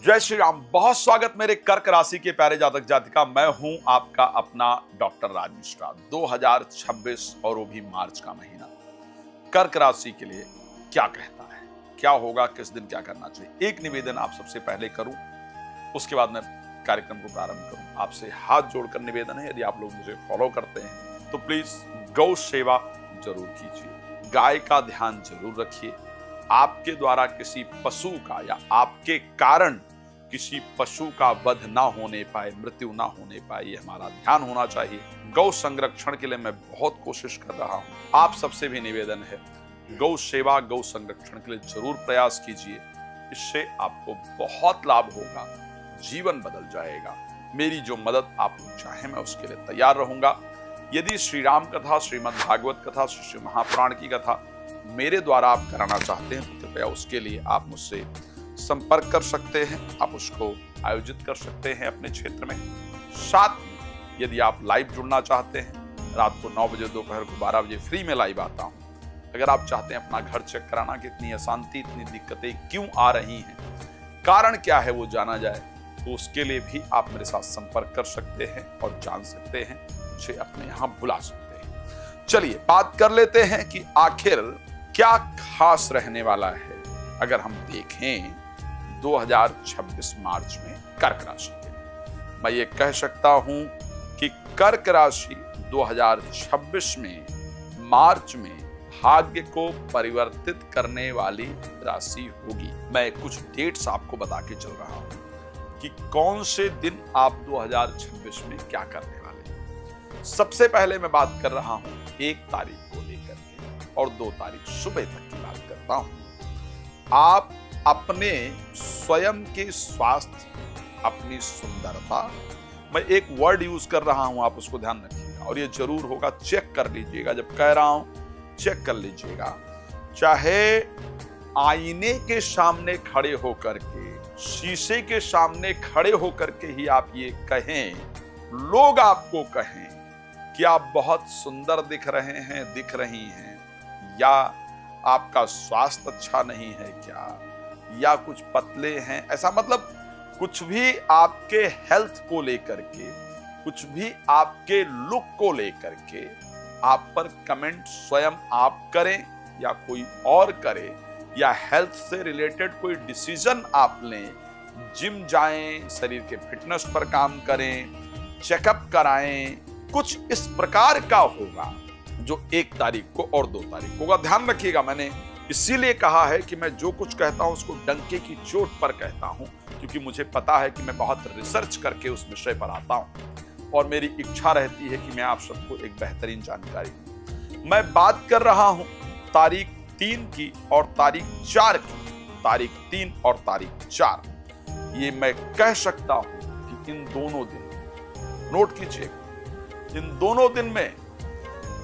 जय श्री राम। बहुत स्वागत मेरे कर्क राशि के प्यारे जातक जातिका। मैं हूं आपका अपना डॉक्टर राज मिश्रा। 2026 और वो भी मार्च का महीना कर्क राशि के लिए क्या कहता है, क्या होगा, किस दिन क्या करना चाहिए। एक निवेदन आप सबसे पहले करूं, उसके बाद मैं कार्यक्रम को प्रारंभ करूं। आपसे हाथ जोड़कर निवेदन है, यदि आप लोग मुझे फॉलो करते हैं तो प्लीज गौ सेवा जरूर कीजिए, गाय का ध्यान जरूर रखिए। आपके द्वारा किसी पशु का या आपके कारण किसी पशु का वध ना होने पाए, मृत्यु ना होने पाए, ये हमारा ध्यान होना चाहिए। गौ संरक्षण के लिए मैं बहुत कोशिश कर रहा हूं। आप सबसे भी निवेदन है, गौ सेवा, गौ संरक्षण के लिए जरूर प्रयास कीजिए। इससे आपको बहुत लाभ होगा, जीवन बदल जाएगा। मेरी जो मदद आप लोग चाहें मैं उसके लिए तैयार रहूंगा। यदि श्री राम कथा, श्रीमद् भागवत कथा, श्री महापुराण की कथा मेरे द्वारा आप कराना चाहते हैं तो कृपया उसके लिए आप मुझसे संपर्क कर सकते हैं। आप उसको आयोजित कर सकते हैं अपने क्षेत्र में। साथ में यदि आप लाइव जुड़ना चाहते हैं, रात को 9 बजे, दोपहर को 12 बजे फ्री में लाइव आता हूं। अगर आप चाहते हैं अपना घर चेक कराना कि इतनी अशांति, इतनी दिक्कतें क्यों आ रही हैं, कारण क्या है वो जाना जाए, तो उसके लिए भी आप मेरे साथ संपर्क कर सकते हैं और जान सकते हैं, मुझे अपने यहां बुला सकते हैं। चलिए बात कर लेते हैं कि आखिर क्या खास रहने वाला है। अगर हम देखें 2026 मार्च में कर्क राशि के लिए, मैं ये कह सकता हूं कि कर्क राशि 2026 में मार्च में भाग्य को परिवर्तित करने वाली राशि होगी। मैं कुछ डेट्स आपको बता के चल रहा हूं कि कौन से दिन आप 2026 में क्या करने वाले हैं। सबसे पहले मैं बात कर रहा हूं 1 तारीख को लेकर के और 2 तारीख सुबह तक की बात करता हूं। आप अपने स्वयं के स्वास्थ्य, अपनी सुंदरता, मैं एक वर्ड यूज कर रहा हूं, आप उसको ध्यान रखिएगा और ये जरूर होगा, चेक कर लीजिएगा। जब कह रहा हूं चेक कर लीजिएगा। चाहे आईने के सामने खड़े होकर के, शीशे के सामने खड़े होकर के ही आप ये कहें, लोग आपको कहें कि आप बहुत सुंदर दिख रहे हैं, दिख रही हैं, या आपका स्वास्थ्य अच्छा नहीं है क्या, या कुछ पतले हैं, ऐसा मतलब कुछ भी आपके हेल्थ को लेकर के, कुछ भी आपके लुक को लेकर के आप पर कमेंट स्वयं आप करें या कोई और करे, या हेल्थ से रिलेटेड कोई डिसीजन आप लें, जिम जाएं, शरीर के फिटनेस पर काम करें, चेकअप कराएं, कुछ इस प्रकार का होगा जो 1 तारीख को और 2 तारीख को होगा। ध्यान रखिएगा, मैंने इसीलिए कहा है कि मैं जो कुछ कहता हूं उसको डंके की चोट पर कहता हूं, क्योंकि मुझे पता है कि मैं बहुत रिसर्च करके उस विषय पर आता हूं और मेरी इच्छा रहती है कि मैं आप सबको एक बेहतरीन जानकारी दूं। मैं बात कर रहा हूं तारीख 3 की और तारीख 4 की। तारीख 3 और तारीख 4 ये मैं कह सकता हूं कि इन दोनों दिन, नोट कीजिए, इन दोनों दिन में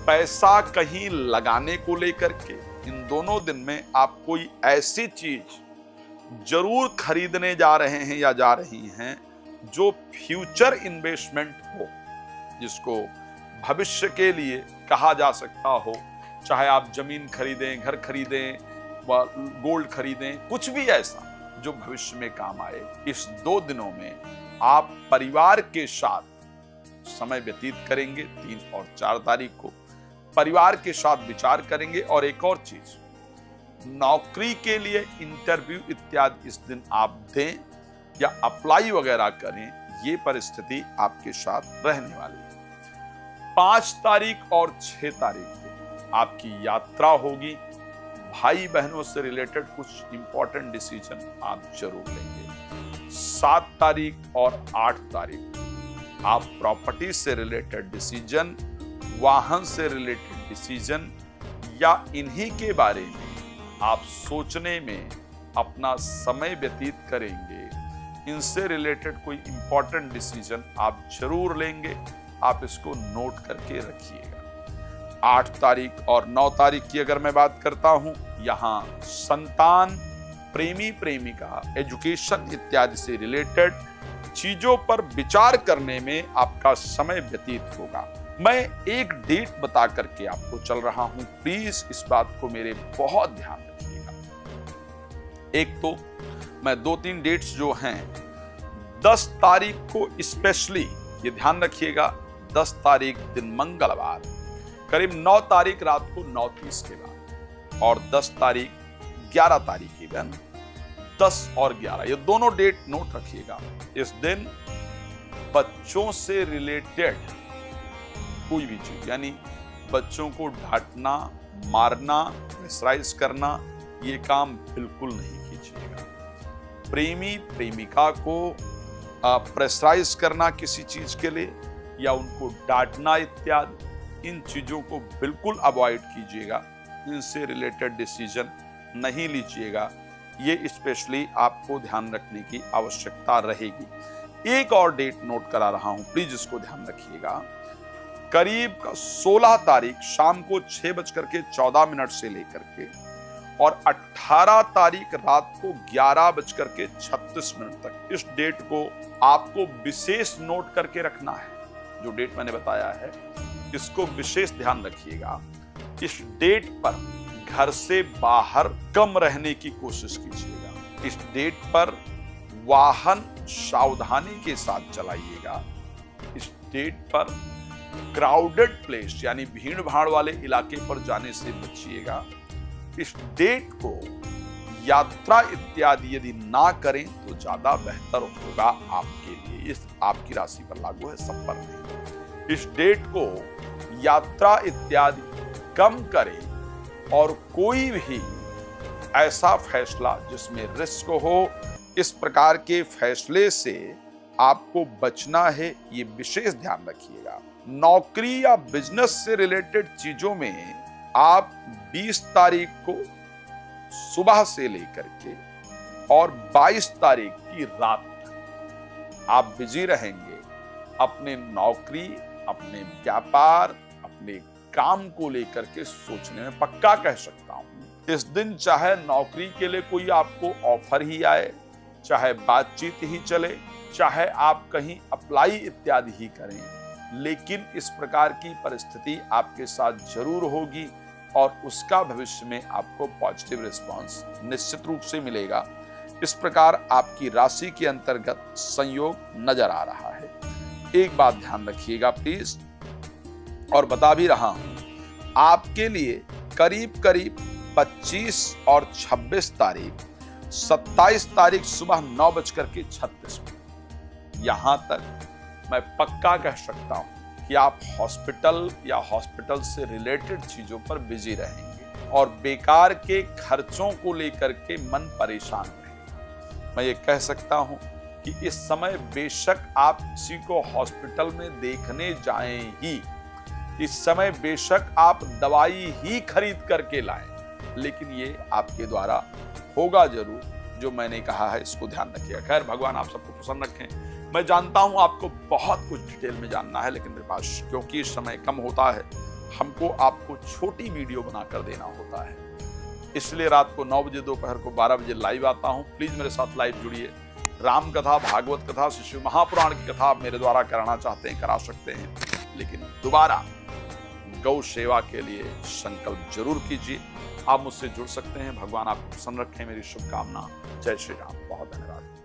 पैसा कहीं लगाने को लेकर के, इन दोनों दिन में आप कोई ऐसी चीज जरूर खरीदने जा रहे हैं या जा रही हैं जो फ्यूचर इन्वेस्टमेंट हो, जिसको भविष्य के लिए कहा जा सकता हो। चाहे आप जमीन खरीदें, घर खरीदें, गोल्ड खरीदें, कुछ भी ऐसा जो भविष्य में काम आए। इस 2 दिनों में आप परिवार के साथ समय व्यतीत करेंगे। 3 और 4 तारीख को परिवार के साथ विचार करेंगे। और एक और चीज, नौकरी के लिए इंटरव्यू इत्यादि इस दिन आप दें या अप्लाई वगैरह करें, ये परिस्थिति आपके साथ रहने वाली है। 5 तारीख और 6 तारीख को आपकी यात्रा होगी। भाई बहनों से रिलेटेड कुछ इंपॉर्टेंट डिसीजन आप जरूर लेंगे। 7 तारीख और 8 तारीख आप प्रॉपर्टी से रिलेटेड डिसीजन, वाहन से रिलेटेड डिसीजन, या इन्हीं के बारे में आप सोचने में अपना समय व्यतीत करेंगे। इनसे रिलेटेड कोई इंपॉर्टेंट डिसीजन आप जरूर लेंगे। आप इसको नोट करके रखिएगा। 8 तारीख और 9 तारीख की अगर मैं बात करता हूं, यहां संतान, प्रेमी प्रेमिका, एजुकेशन इत्यादि से रिलेटेड चीजों पर विचार करने में आपका समय व्यतीत होगा। मैं एक डेट बता करके आपको चल रहा हूं, प्लीज इस बात को मेरे बहुत ध्यान रखिएगा। एक तो मैं 2-3 डेट्स जो हैं 10 तारीख को स्पेशली ये ध्यान रखिएगा, 10 तारीख दिन मंगलवार करीब 9 तारीख रात को 9:30 के बाद और 10 तारीख 11 तारीख इवन 10 और 11 ये दोनों डेट नोट रखिएगा। इस दिन बच्चों से रिलेटेड कोई भी चीज यानी बच्चों को डांटना, मारना, प्रेशराइज करना ये काम बिल्कुल नहीं कीजिएगा। प्रेमी प्रेमिका को प्रेशराइज करना किसी चीज के लिए या उनको डांटना इत्यादि इन चीजों को बिल्कुल अवॉइड कीजिएगा। इनसे रिलेटेड डिसीजन नहीं लीजिएगा। ये स्पेशली आपको ध्यान रखने की आवश्यकता रहेगी। एक और डेट नोट करा रहा हूं, प्लीज इसको ध्यान रखिएगा। करीब 16 तारीख शाम को 6:14 से लेकर के और 18 तारीख रात को 11:36 तक इस डेट को आपको विशेष नोट करके रखना है। जो डेट मैंने बताया है इसको विशेष ध्यान रखिएगा। इस डेट पर घर से बाहर कम रहने की कोशिश कीजिएगा। इस डेट पर वाहन सावधानी के साथ चलाइएगा। इस डेट पर क्राउडेड प्लेस यानी भीड़ भाड़ वाले इलाके पर जाने से बचिएगा। इस डेट को यात्रा इत्यादि यदि ना करें तो ज्यादा बेहतर होगा आपके लिए। इस आपकी राशि पर लागू है, सब पर नहीं। इस डेट को यात्रा इत्यादि कम करें और कोई भी ऐसा फैसला जिसमें रिस्क हो, इस प्रकार के फैसले से आपको बचना है, ये विशेष ध्यान रखिएगा। नौकरी या बिजनेस से रिलेटेड चीजों में आप 20 तारीख को सुबह से लेकर के और 22 तारीख की रात तक आप बिजी रहेंगे। अपने नौकरी, अपने व्यापार, अपने काम को लेकर के सोचने में पक्का कह सकता हूं। इस दिन चाहे नौकरी के लिए कोई आपको ऑफर ही आए, चाहे बातचीत ही चले, चाहे आप कहीं अप्लाई इत्यादि ही करें, लेकिन इस प्रकार की परिस्थिति आपके साथ जरूर होगी और उसका भविष्य में आपको पॉजिटिव रिस्पांस निश्चित रूप से मिलेगा। इस प्रकार आपकी राशि के अंतर्गत संयोग नजर आ रहा है। एक बात ध्यान रखिएगा प्लीज, और बता भी रहा हूं, आपके लिए करीब करीब 25 और 26 तारीख, 27 तारीख सुबह 9:36 यहां तक मैं पक्का कह सकता हूं कि आप हॉस्पिटल या हॉस्पिटल से रिलेटेड चीजों पर बिजी रहेंगे और बेकार के खर्चों को लेकर के मन परेशान रहेगा। मैं ये कह सकता हूं कि इस समय बेशक आप किसी को हॉस्पिटल में देखने जाएं ही, इस समय बेशक आप दवाई ही खरीद करके लाएं, लेकिन ये आपके द्वारा होगा जरूर। जो मैंने कहा है इसको ध्यान रखिएगा। खैर, भगवान आप सबको प्रसन्न रखें। मैं जानता हूं आपको बहुत कुछ डिटेल में जानना है, लेकिन मेरे पास क्योंकि समय कम होता है, हमको आपको छोटी वीडियो बनाकर देना होता है, इसलिए रात को 9 बजे, दोपहर को 12 बजे लाइव आता हूं। प्लीज मेरे साथ लाइव जुड़िए। राम कथा, भागवत कथा, शिव महापुराण की कथा आप मेरे द्वारा कराना चाहते हैं, करा सकते हैं, लेकिन दोबारा गौ सेवा के लिए संकल्प जरूर कीजिए। आप मुझसे जुड़ सकते हैं। भगवान आपको प्रसन्न रखें, मेरी शुभकामना। जय श्री राम। बहुत धन्यवाद।